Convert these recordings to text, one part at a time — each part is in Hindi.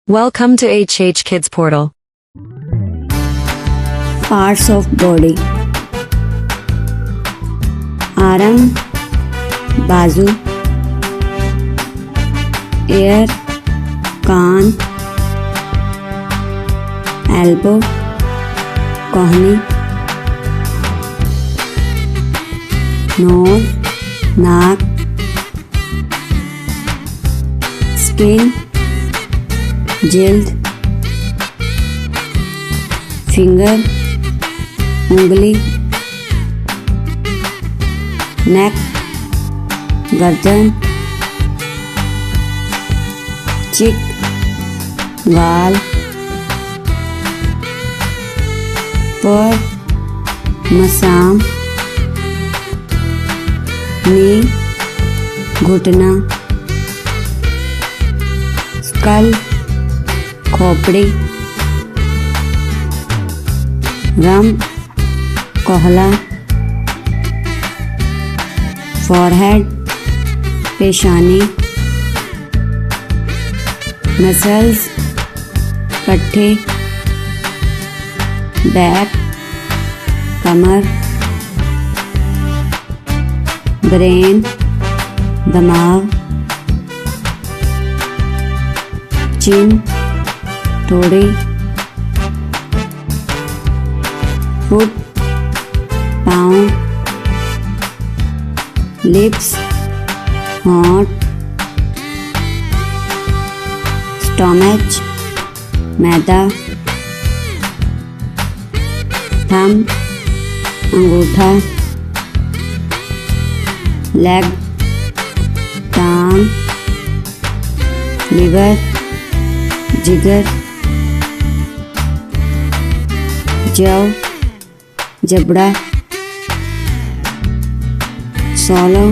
Welcome to HH Kids Portal. Parts of body. Arm, बाजू, ear, कान, elbow, कोहनी, nose, नाक, skin, जिल्द, फिंगर, उंगली, नेक, गर्दन, चिक, गाल, पर, मसाम, नी, घुटना, स्कल, खोपड़ी, रम, कोहला, फॉरहेड, पेशानी, मसल्स, पट्टे, बैक, कमर, ब्रेन, दिमाग, चिन, थोड़ी, फुट, पाँव, लिप्स, होंठ, स्टोमच, मैदा, थंब, अंगूठा, लेग, टांग, लिवर, जिगर, जौ, जबड़ा, सोलो,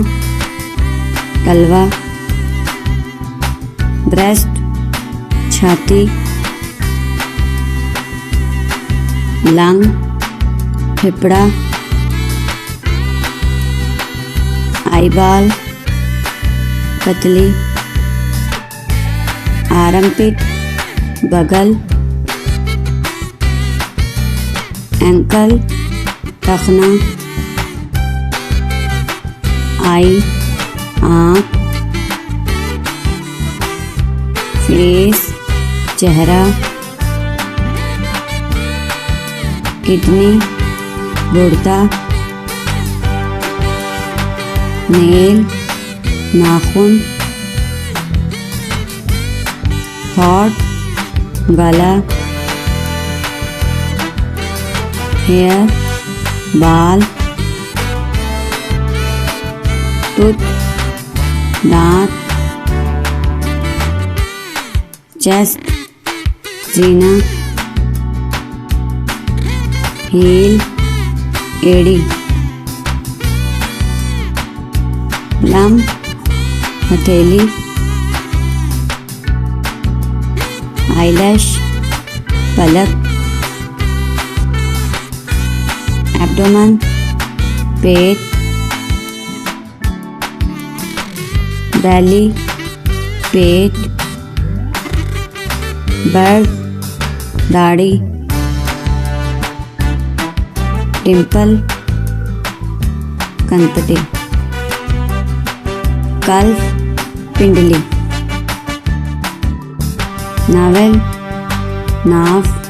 तलवा, ब्रेस्ट, छाती, लंग, फेफड़ा, आईबाल, पतली, आर्मपिट, बगल, एंकल, टखना, आई, आँख, फेस, चेहरा, किडनी, गुर्दा, नेल, नाखून, हॉट, गला, हेयर, बाल, टूथ, दांत, चेस्ट, सीना, हील, एड़ी, प्लम, हथेली, आईलैश, पलक, एब्डोमेन, पेट, बैली, पेट, बर्ड, दाढ़ी, टिम्पल, कनपटी, कल्फ, पिंडली, नावेल, नाफ,